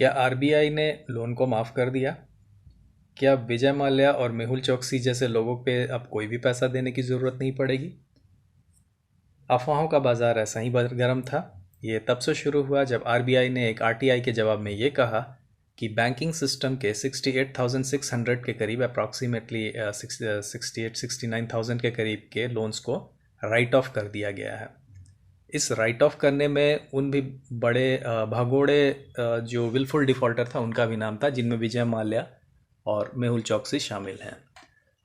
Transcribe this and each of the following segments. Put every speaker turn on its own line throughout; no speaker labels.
क्या आरबीआई ने लोन को माफ़ कर दिया? क्या विजय माल्या और मेहुल चोकसी जैसे लोगों पे अब कोई भी पैसा देने की ज़रूरत नहीं पड़ेगी? अफवाहों का बाजार ऐसा ही गर्म था। ये तब से शुरू हुआ जब आरबीआई ने एक आरटीआई के जवाब में ये कहा कि बैंकिंग सिस्टम के 68,600 के करीब अप्रॉक्सीमेटली 69,000 के करीब के लोन्स को राइट ऑफ कर दिया गया है। इस राइट ऑफ करने में उन भी बड़े भगोड़े जो विलफुल डिफ़ॉल्टर था उनका भी नाम था, जिनमें विजय माल्या और मेहुल चोकसी शामिल हैं।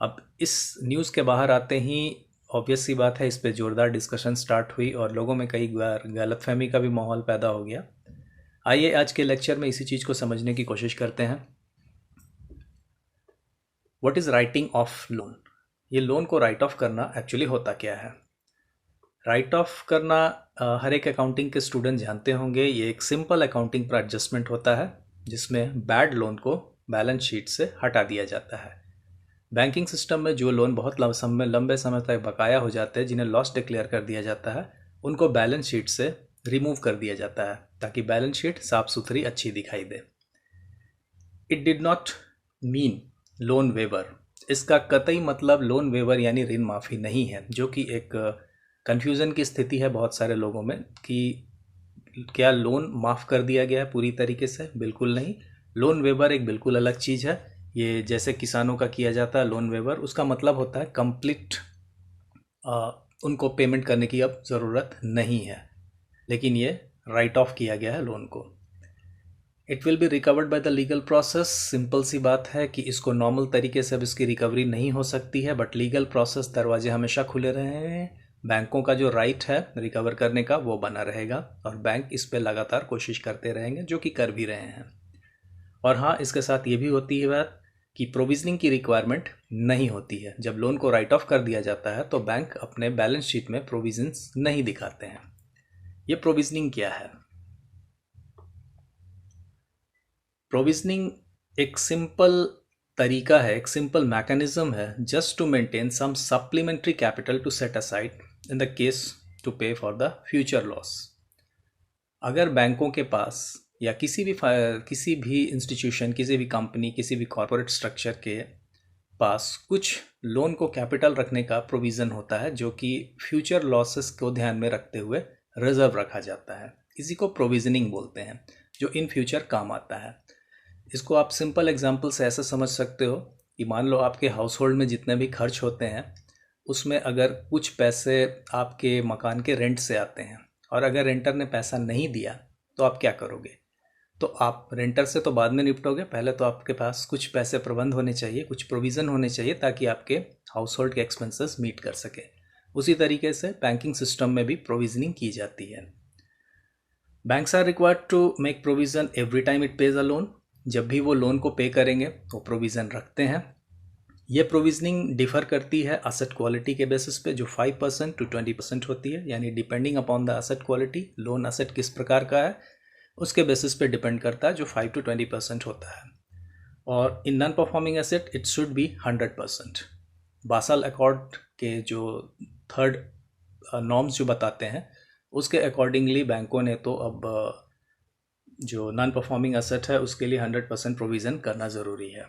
अब इस न्यूज़ के बाहर आते ही ऑब्वियस सी बात है, इस पे ज़ोरदार डिस्कशन स्टार्ट हुई और लोगों में कई बार गलतफहमी का भी माहौल पैदा हो गया। आइए आज के लेक्चर में इसी चीज़ को समझने की कोशिश करते हैं। What is writing of loan? ये लोन को राइट ऑफ करना एक्चुअली होता क्या है? राइट ऑफ करना हर एक अकाउंटिंग के स्टूडेंट जानते होंगे, ये एक सिंपल अकाउंटिंग पर एडजस्टमेंट होता है जिसमें बैड लोन को बैलेंस शीट से हटा दिया जाता है। बैंकिंग सिस्टम में जो लोन बहुत लंबे समय तक बकाया हो जाते हैं, जिन्हें लॉस डिक्लेयर कर दिया जाता है, उनको बैलेंस शीट से रिमूव कर दिया जाता है ताकि बैलेंस शीट साफ सुथरी अच्छी दिखाई दे। It did not mean loan waiver. इसका कतई मतलब लोन वेवर यानी ऋण माफ़ी नहीं है, जो कि एक कन्फ्यूज़न की स्थिति है बहुत सारे लोगों में कि क्या लोन माफ़ कर दिया गया है पूरी तरीके से? बिल्कुल नहीं। लोन वेवर एक बिल्कुल अलग चीज़ है। ये जैसे किसानों का किया जाता है लोन वेवर, उसका मतलब होता है कंप्लीट उनको पेमेंट करने की अब ज़रूरत नहीं है, लेकिन ये राइट ऑफ किया गया है लोन को। It will be recovered by the legal process. Simple सी बात है कि इसको नॉर्मल तरीके से अब इसकी रिकवरी नहीं हो सकती है, बट लीगल प्रोसेस दरवाजे हमेशा खुले रहे हैं। बैंकों का जो राइट है रिकवर करने का वो बना रहेगा और बैंक इस पे लगातार कोशिश करते रहेंगे, जो कि कर भी रहे हैं। और हाँ, इसके साथ ये भी होती है बात कि प्रोविजनिंग की रिक्वायरमेंट नहीं होती है। जब लोन को राइट ऑफ कर दिया जाता है तो बैंक अपने बैलेंस शीट में प्रोविजंस नहीं दिखाते हैं। ये प्रोविजनिंग क्या है? प्रोविजनिंग एक सिंपल तरीका है, एक सिंपल मैकेनिज्म है just to maintain some supplementary capital to set aside in the case to pay for the future loss. अगर बैंकों के पास या किसी भी इंस्टीट्यूशन, किसी भी कंपनी, किसी भी कॉरपोरेट स्ट्रक्चर के पास कुछ लोन को कैपिटल रखने का प्रोविज़न होता है, जो कि फ्यूचर लॉसेस को ध्यान में रखते हुए रिजर्व रखा जाता है, इसी को प्रोविजनिंग बोलते हैं, जो इन फ्यूचर काम आता है। इसको आप सिंपल एग्जांपल से ऐसा समझ सकते हो कि मान लो आपके हाउस होल्ड में जितने भी खर्च होते हैं, उसमें अगर कुछ पैसे आपके मकान के रेंट से आते हैं और अगर रेंटर ने पैसा नहीं दिया तो आप क्या करोगे? तो आप रेंटर से तो बाद में निपटोगे, पहले तो आपके पास कुछ पैसे प्रबंध होने चाहिए, कुछ प्रोविज़न होने चाहिए ताकि आपके हाउस होल्ड के एक्सपेंसेस मीट कर सके। उसी तरीके से बैंकिंग सिस्टम में भी प्रोविजनिंग की जाती है। Banks are required to make provision every time it pays a loan. जब भी वो लोन को पे करेंगे वो प्रोविज़न रखते हैं। ये प्रोविजनिंग डिफ़र करती है असेट क्वालिटी के बेसिस पे, जो 5% to 20% होती है, यानी depending upon the asset quality, loan asset किस प्रकार का है उसके बेसिस पे डिपेंड करता है, जो 5 to 20% होता है। और in non performing asset it should be 100%। Basal accord के जो थर्ड नॉर्म्स जो बताते हैं उसके अकॉर्डिंगली बैंकों ने तो अब जो नॉन परफॉर्मिंग एसेट है उसके लिए 100% प्रोविज़न करना ज़रूरी है।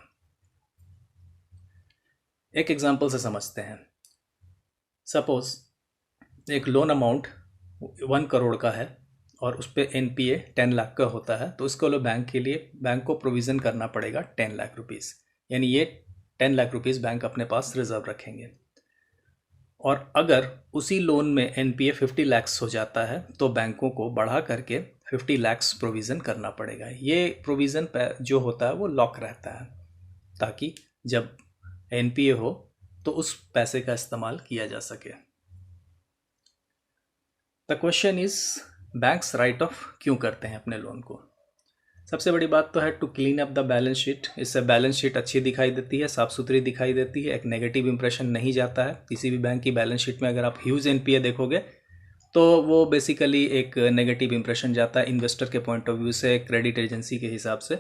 एक एग्जांपल से समझते हैं। सपोज एक लोन अमाउंट 1 करोड़ का है और उस पर एनपीए 10 लाख का होता है, तो उसके लिए बैंक को प्रोविज़न करना पड़ेगा 10 लाख रुपीज़, यानी ये 10 लाख रुपीज़ बैंक अपने पास रिजर्व रखेंगे। और अगर उसी लोन में एनपीए 50 लाख्स हो जाता है तो बैंकों को बढ़ा करके 50 लाख्स प्रोविज़न करना पड़ेगा। ये प्रोविज़न जो होता है वो लॉक रहता है ताकि जब एनपीए हो तो उस पैसे का इस्तेमाल किया जा सके। The question is, banks right of क्यों करते हैं अपने लोन को? सबसे बड़ी बात तो है to clean up the balance sheet. इससे बैलेंस शीट अच्छी दिखाई देती है, साफ सुथरी दिखाई देती है, एक नेगेटिव इंप्रेशन नहीं जाता है। किसी भी बैंक की बैलेंस शीट में अगर आप ह्यूज एनपीए देखोगे तो वो बेसिकली एक नेगेटिव इंप्रेशन जाता है इन्वेस्टर के पॉइंट ऑफ व्यू से, क्रेडिट एजेंसी के हिसाब से।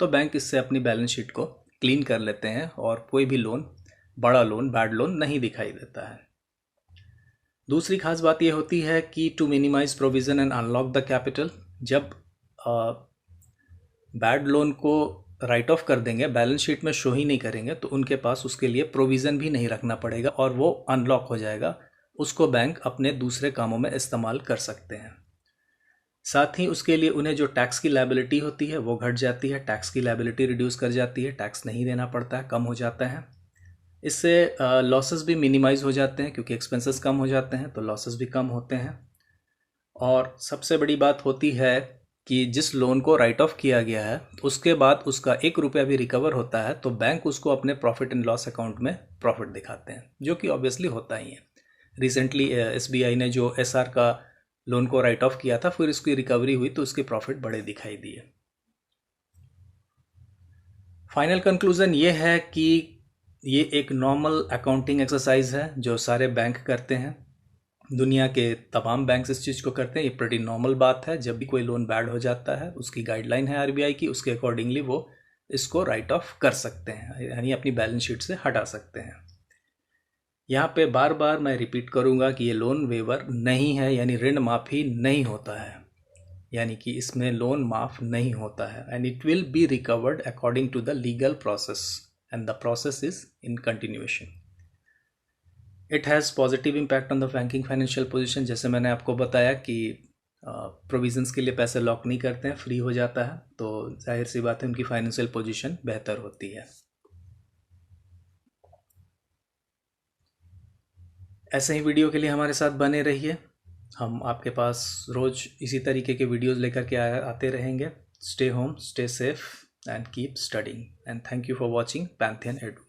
तो बैंक इससे अपनी बैलेंस शीट को क्लीन कर लेते हैं और कोई भी लोन, बड़ा लोन, बैड लोन नहीं दिखाई देता है। दूसरी खास बात यह होती है कि to minimise provision and unlock the capital, जब बैड लोन को राइट ऑफ कर देंगे, बैलेंस शीट में शो ही नहीं करेंगे, तो उनके पास उसके लिए प्रोविज़न भी नहीं रखना पड़ेगा और वो अनलॉक हो जाएगा, उसको बैंक अपने दूसरे कामों में इस्तेमाल कर सकते हैं। साथ ही उसके लिए उन्हें जो टैक्स की लायबिलिटी होती है वो घट जाती है, टैक्स की लायबिलिटी रिड्यूस कर जाती है, टैक्स नहीं देना पड़ता है, कम हो जाता है। इससे लॉसेस भी मिनिमाइज हो जाते हैं क्योंकि एक्सपेंसेस कम हो जाते हैं तो लॉसेस भी कम होते हैं। और सबसे बड़ी बात होती है कि जिस लोन को राइट ऑफ किया गया है उसके बाद उसका 1 रुपया भी रिकवर होता है तो बैंक उसको अपने प्रॉफिट एंड लॉस अकाउंट में प्रॉफिट दिखाते हैं, जो कि ऑब्वियसली होता ही है। रिसेंटली SBI ने जो SR का लोन को राइट ऑफ किया था, फिर इसकी रिकवरी हुई तो उसके प्रॉफिट बड़े दिखाई दिए। फाइनल कंक्लूजन ये है कि ये एक नॉर्मल अकाउंटिंग एक्सरसाइज है जो सारे बैंक करते हैं, दुनिया के तमाम बैंक इस चीज़ को करते हैं। ये प्रेटी नॉर्मल बात है, जब भी कोई लोन बैड हो जाता है उसकी गाइडलाइन है RBI की, उसके अकॉर्डिंगली वो इसको राइट ऑफ कर सकते हैं, यानी अपनी बैलेंस शीट से हटा सकते हैं। यहाँ पे बार बार मैं रिपीट करूँगा कि ये लोन वेवर नहीं है, यानी ऋण माफ़ी नहीं होता है, यानी कि इसमें लोन माफ़ नहीं होता है। And it will be recovered according to the legal process and the process is in continuation. It has positive impact on the banking financial position, जैसे मैंने आपको बताया कि प्रोविजंस के लिए पैसे लॉक नहीं करते हैं, फ्री हो जाता है, तो जाहिर सी बात है उनकी फाइनेंशियल पोजीशन बेहतर होती है। ऐसे ही वीडियो के लिए हमारे साथ बने रहिए, हम आपके पास रोज़ इसी तरीके के वीडियोज़ लेकर के आते रहेंगे। Stay home, stay safe and keep studying, and thank you for watching Pantheon edu.